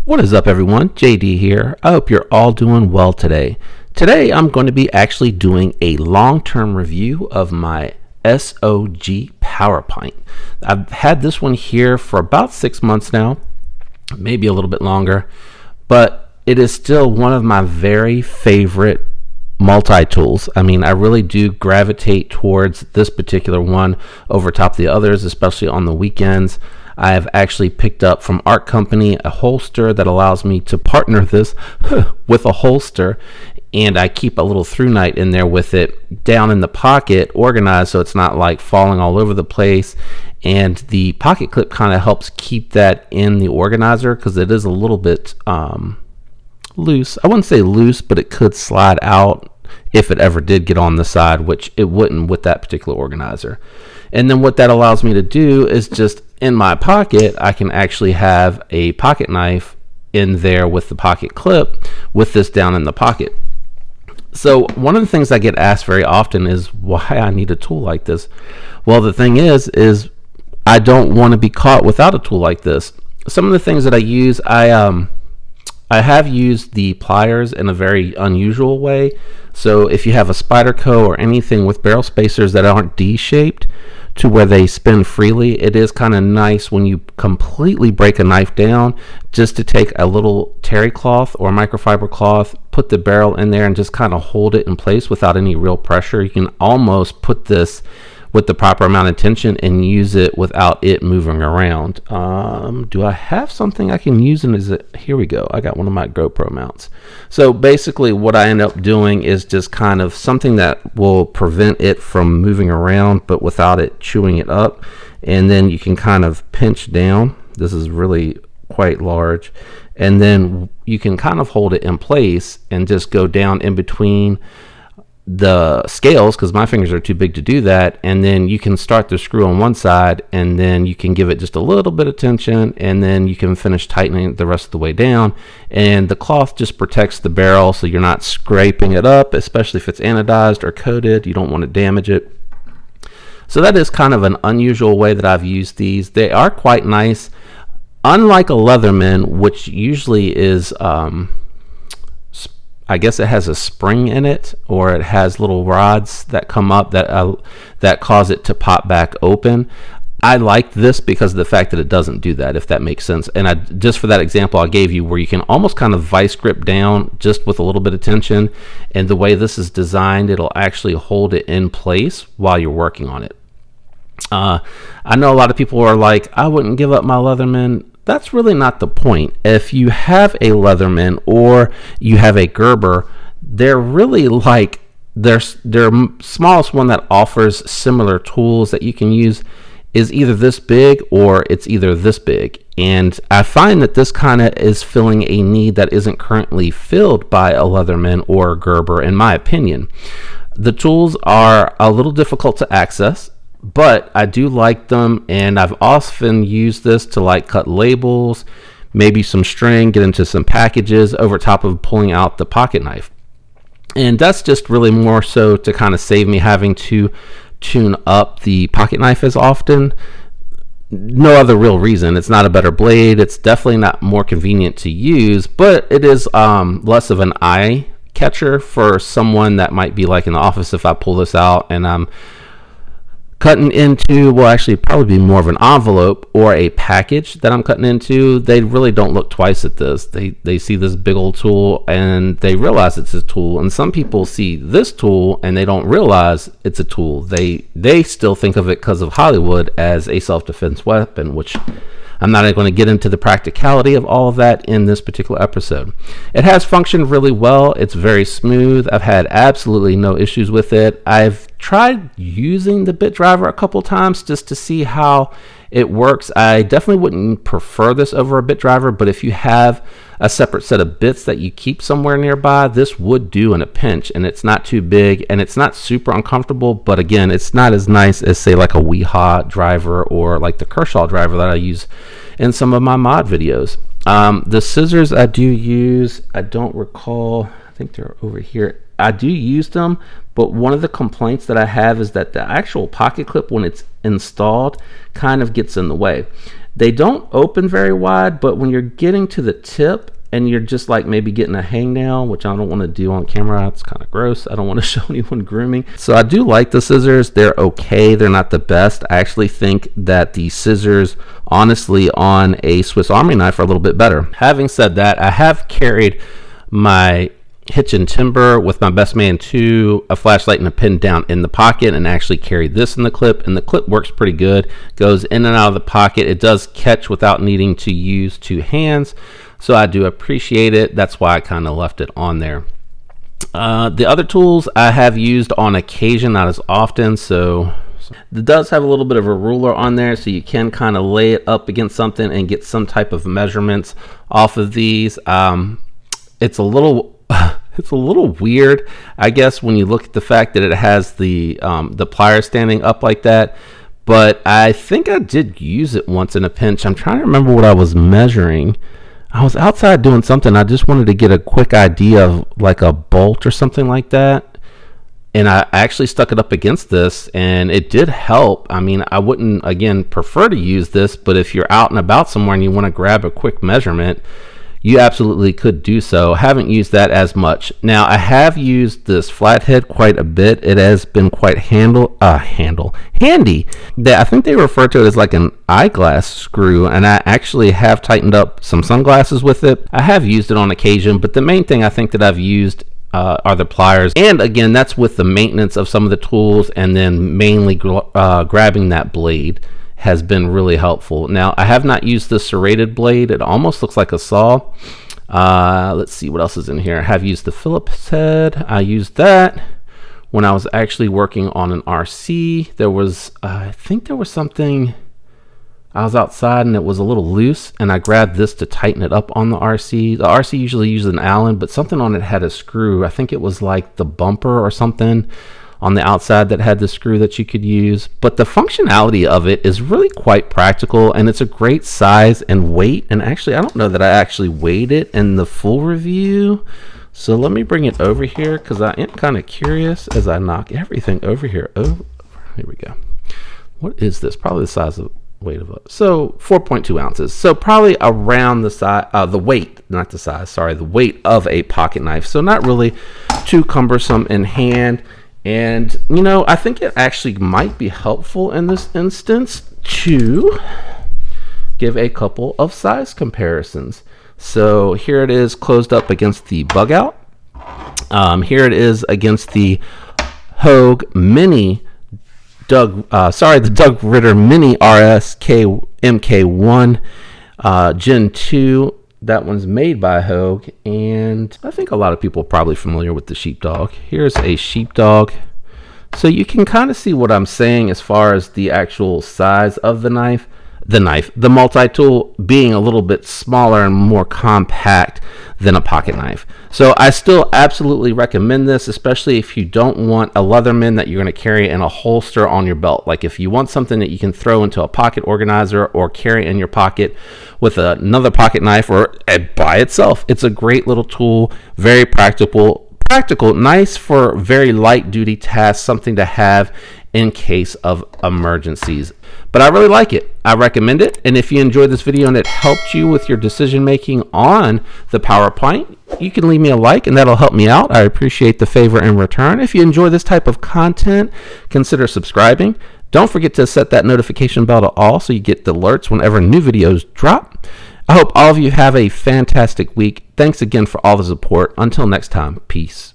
What is up, everyone? JD here. I hope you're all doing well today. Today I'm going to be actually doing a long-term review of my SOG Powerpint. I've had this one here for about 6 months now, maybe a little bit longer, but it is still one of my very favorite multi-tools. I mean, I really do gravitate towards this particular one over top of the others, especially on the weekends. I have actually picked up from Art Company a holster that allows me to partner this with a holster, and I keep a little through knife in there with it down in the pocket, organized so it's not like falling all over the place. And the pocket clip kind of helps keep that in the organizer because it is a little bit loose. I wouldn't say loose, but it could slide out if it ever did get on the side, which it wouldn't with that particular organizer. And then what that allows me to do is just in my pocket, I can actually have a pocket knife in there with the pocket clip with this down in the pocket. So one of the things I get asked very often is why I need a tool like this. Well, the thing is I don't want to be caught without a tool like this. Some of the things that I use, I have used the pliers in a very unusual way. So if you have a Spyderco or anything with barrel spacers that aren't D-shaped to where they spin freely, it is kind of nice when you completely break a knife down just to take a little terry cloth or microfiber cloth, put the barrel in there and just kind of hold it in place without any real pressure. You can almost put this with the proper amount of tension and use it without it moving around. Do I have something I can use? And here we go. I got one of my Gopro mounts. So basically what I end up doing is just kind of something that will prevent it from moving around, but without it chewing it up. And then you can kind of pinch down. This is really quite large. And then you can kind of hold it in place and just go down in between the scales, because my fingers are too big to do that, and then you can start the screw on one side and then you can give it just a little bit of tension and then you can finish tightening it the rest of the way down. And the cloth just protects the barrel so you're not scraping it up, especially if it's anodized or coated. You don't want to damage it. So that is kind of an unusual way that I've used these. They are quite nice, unlike a Leatherman, which usually is I guess it has a spring in it, or it has little rods that come up that cause it to pop back open. I like this because of the fact that it doesn't do that, if that makes sense. And just for that example I gave you, where you can almost kind of vice grip down just with a little bit of tension, and the way this is designed, it'll actually hold it in place while you're working on it. I know a lot of people are like, I wouldn't give up my Leatherman. That's really not the point. If you have a Leatherman or you have a Gerber, they're really like their smallest one that offers similar tools that you can use is either this big or it's either this big. And I find that this kind of is filling a need that isn't currently filled by a Leatherman or a Gerber, in my opinion. The tools are a little difficult to access, but I do like them, and I've often used this to like cut labels, maybe some string, get into some packages over top of pulling out the pocket knife. And that's just really more so to kind of save me having to tune up the pocket knife as often. No other real reason. It's not a better blade. It's definitely not more convenient to use, but it is less of an eye catcher for someone that might be like in the office. If I pull this out and I'm cutting into, well, actually probably be more of an envelope or a package that I'm cutting into, they really don't look twice at this. They see this big old tool and they realize it's a tool. And some people see this tool and they don't realize it's a tool. They still think of it, because of Hollywood, as a self-defense weapon, which I'm not going to get into the practicality of all of that in this particular episode. It has functioned really well. It's very smooth. I've had absolutely no issues with it. I've tried using the bit driver a couple times just to see how it works. I definitely wouldn't prefer this over a bit driver, but if you have a separate set of bits that you keep somewhere nearby, this would do in a pinch. And it's not too big and it's not super uncomfortable, but again, it's not as nice as say like a Weehaw driver or like the Kershaw driver that I use in some of my mod videos. The scissors I do use, I don't recall, I think they're over here. I do use them, but one of the complaints that I have is that the actual pocket clip, when it's installed, kind of gets in the way. They don't open very wide, but when you're getting to the tip and you're just like maybe getting a hangnail, which I don't want to do on camera, it's kind of gross. I don't want to show anyone grooming. So I do like the scissors. They're okay. They're not the best. I actually think that the scissors, honestly, on a Swiss Army knife are a little bit better. Having said that, I have carried my hitch and timber with my Best Man 2, a flashlight and a pin down in the pocket, and actually carried this in the clip, and the clip works pretty good. Goes in and out of the pocket. It does catch without needing to use two hands, so I do appreciate it. That's why I kind of left it on there. The other tools I have used on occasion, not as often, so it does have a little bit of a ruler on there, so you can kind of lay it up against something and get some type of measurements off of these. It's a little weird, I guess, when you look at the fact that it has the pliers standing up like that, but I think I did use it once in a pinch. I'm trying to remember what I was measuring. I was outside doing something. I just wanted to get a quick idea of like a bolt or something like that, and I actually stuck it up against this, and it did help. I mean, I wouldn't, again, prefer to use this, but if you're out and about somewhere and you want to grab a quick measurement, you absolutely could do so. Haven't used that as much. Now, I have used this flathead quite a bit. It has been quite handy. I think they refer to it as like an eyeglass screw, and I actually have tightened up some sunglasses with it. I have used it on occasion, but the main thing I think that I've used are the pliers. And again, that's with the maintenance of some of the tools, and then mainly grabbing that blade has been really helpful. Now, I have not used the serrated blade. It almost looks like a saw. Let's see what else is in here. I have used the Phillips head. I used that when I was actually working on an RC. There was, I think there was something, I was outside and it was a little loose, and I grabbed this to tighten it up on the RC. The RC usually uses an Allen, but something on it had a screw. I think it was like the bumper or something on the outside that had the screw that you could use. But the functionality of it is really quite practical, and it's a great size and weight. And actually, I don't know that I actually weighed it in the full review, so let me bring it over here because I am kind of curious as I knock everything over here. Oh, here we go. What is this? Probably the size of weight of it. So 4.2 ounces. So probably around the size, the weight, not the size, sorry, the weight of a pocket knife. So not really too cumbersome in hand. And, you know, I think it actually might be helpful in this instance to give a couple of size comparisons. So here it is closed up against the Bug Out. Here it is against the Hogue Mini the Doug Ritter Mini RSK MK1 Gen 2. That one's made by Hogue, and I think a lot of people are probably familiar with the Sheepdog. Here's a Sheepdog. So you can kind of see what I'm saying as far as the actual size of the knife. The multi-tool being a little bit smaller and more compact than a pocket knife. So I still absolutely recommend this, especially if you don't want a Leatherman that you're going to carry in a holster on your belt. Like if you want something that you can throw into a pocket organizer or carry in your pocket with another pocket knife or by itself. It's a great little tool, very practical, nice for very light duty tasks, something to have in case of emergencies. But I really like it. I recommend it. And if you enjoyed this video and it helped you with your decision making on the Powerpint, you can leave me a like and that'll help me out. I appreciate the favor in return. If you enjoy this type of content, consider subscribing. Don't forget to set that notification bell to all so you get the alerts whenever new videos drop. I hope all of you have a fantastic week. Thanks again for all the support. Until next time, peace.